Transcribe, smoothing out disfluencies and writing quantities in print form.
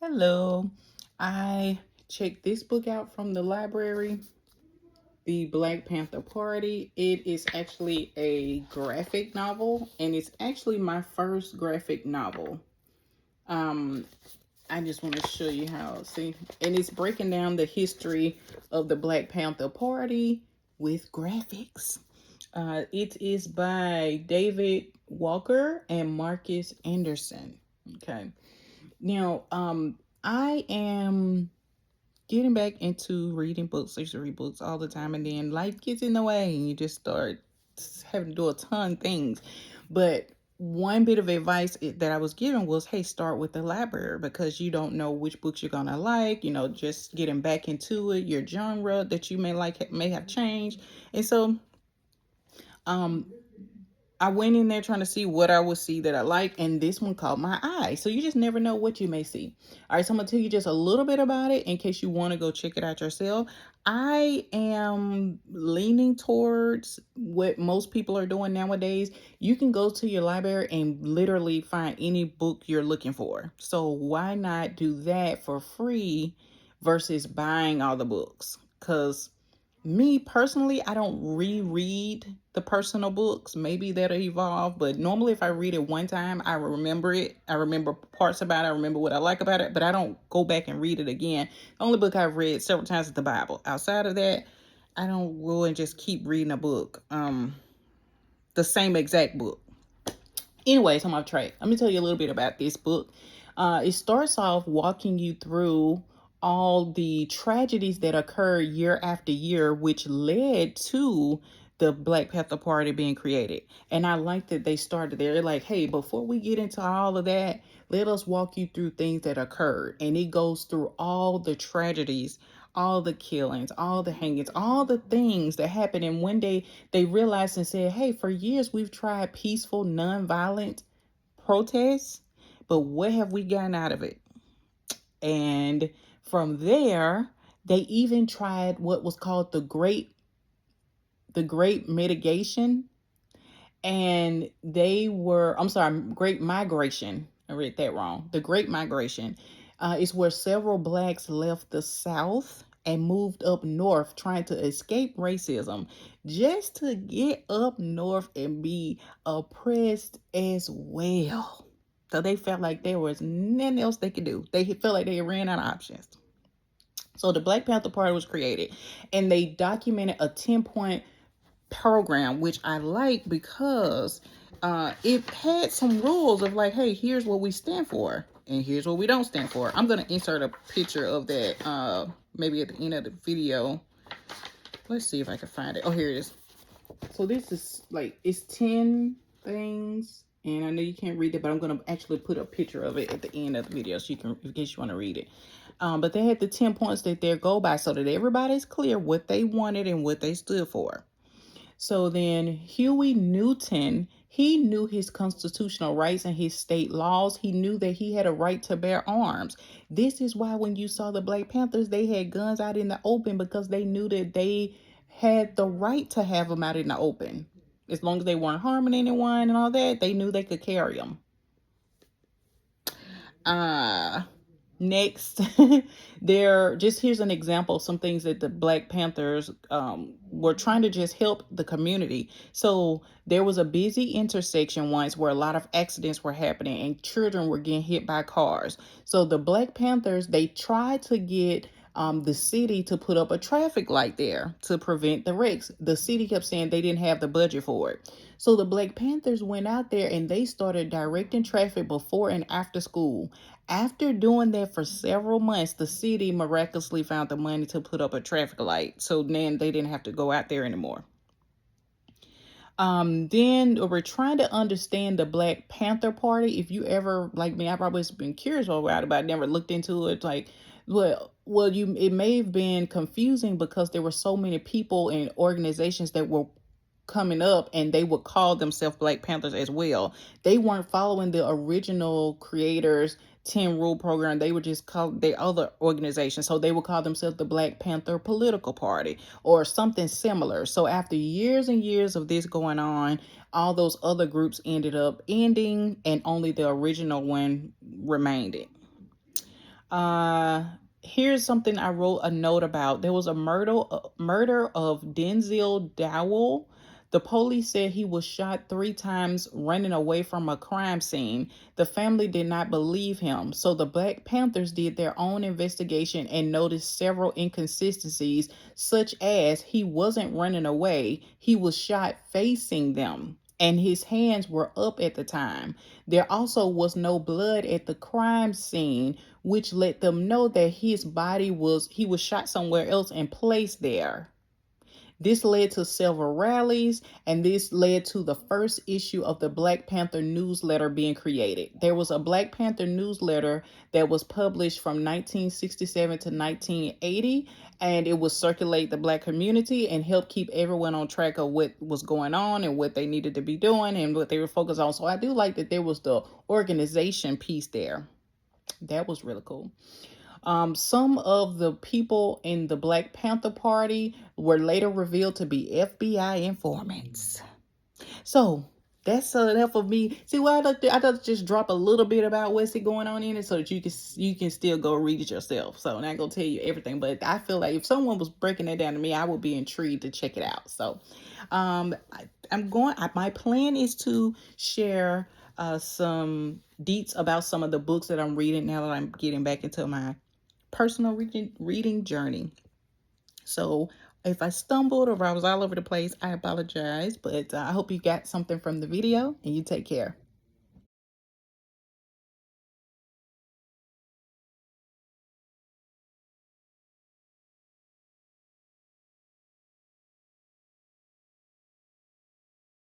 Hello. I checked this book out from the library, The Black Panther Party. It is actually a graphic novel, and it's actually my first graphic novel. Um, I just want to show you how, see, and it's breaking down the history of the Black Panther Party with graphics. It is by David Walker and Marcus Anderson. Okay. Now, I am getting back into reading books. I used to read books all the time, and then life gets in the way, and you just start having to do a ton of things. But one bit of advice that I was given was, hey, start with the library because you don't know which books you're gonna like. Just getting back into it, your genre that you may like may have changed, and so um I went in there trying to see what I would see that I like, and this one caught my eye. So you just never know what you may see. All right, so I'm gonna tell you just a little bit about it in case you want to go check it out yourself. I am leaning towards what most people are doing nowadays. You can go to your library and literally find any book you're looking for. So why not do that for free versus buying all the books? Because me personally, I don't reread the personal books. Maybe that'll evolve, but normally if I read it one time, I remember it. I remember parts about it. I remember what I like about it, but I don't go back and read it again. The only book I've read several times is the Bible. Outside of that, I don't go and just keep reading a book. The same exact book. Anyways, I'm off track. Let me tell you a little bit about this book. It starts off walking you through all the tragedies that occur year after year, which led to the Black Panther Party being created. And I like that they started there. They're like, hey, before we get into all of that, let us walk you through things that occurred. And it goes through all the tragedies, all the killings, all the hangings, all the things that happened. And one day they realized and said, hey, for years we've tried peaceful, nonviolent protests, but what have we gotten out of it? And from there, they even tried what was called the great mitigation, and great migration. I read that wrong. The Great Migration is where several blacks left the South and moved up north trying to escape racism just to get up north and be oppressed as well. So they felt like there was nothing else they could do. They felt like they ran out of options. So the Black Panther Party was created, and they documented a 10-point program, which I like because it had some rules of like, hey, here's what we stand for and here's what we don't stand for. I'm going to insert a picture of that maybe at the end of the video. Let's see if I can find it. Oh, here it is. So this is like, it's 10 things, and I know you can't read it, but I'm going to actually put a picture of it at the end of the video so you can, in case you want to read it. But they had the 10 points that they go by so that everybody's clear what they wanted and what they stood for. So then Huey Newton, he knew his constitutional rights and his state laws. He knew that he had a right to bear arms. This is why when you saw the Black Panthers, they had guns out in the open because they knew that they had the right to have them out in the open. As long as they weren't harming anyone and all that, they knew they could carry them. Next, here's an example of some things that the Black Panthers were trying to just help the community. So there was a busy intersection once where a lot of accidents were happening and children were getting hit by cars. So the Black Panthers, they tried to get the city to put up a traffic light there to prevent the wrecks. The city kept saying they didn't have the budget for it. So the Black Panthers went out there and they started directing traffic before and after school. After doing that for several months, the city miraculously found the money to put up a traffic light. So then they didn't have to go out there anymore. Then we're trying to understand the Black Panther Party. If you ever, like me, I've always been curious about it, but I never looked into it. Like, it may have been confusing because there were so many people and organizations that were coming up and they would call themselves Black Panthers as well. They weren't following the original creators 10 rule program. They would just call the other organization. So they would call themselves the Black Panther Political Party or something similar. So after years and years of this going on, all those other groups ended up ending and only the original one remained. Uh, Here's something I wrote a note about. There was a murder of Denzel Dowell. The police said he was shot 3 times running away from a crime scene. The family did not believe him, so the Black Panthers did their own investigation and noticed several inconsistencies, such as he wasn't running away, he was shot facing them, and his hands were up at the time. There also was no blood at the crime scene, which let them know that he was shot somewhere else and placed there. This led to several rallies, and this led to the first issue of the Black Panther newsletter being created. There was a Black Panther newsletter that was published from 1967 to 1980, and it would circulate the Black community and help keep everyone on track of what was going on and what they needed to be doing and what they were focused on. So I do like that there was the organization piece there. That was really cool. Some of the people in the Black Panther Party were later revealed to be FBI informants. So that's enough of me. See, why I thought just drop a little bit about what's going on in it, so that you can still go read it yourself. So I'm not gonna tell you everything, but I feel like if someone was breaking it down to me, I would be intrigued to check it out. So, my plan is to share some deets about some of the books that I'm reading now that I'm getting back into my personal reading journey. So if I stumbled or I was all over the place, I apologize, but I hope you got something from the video, and you take care.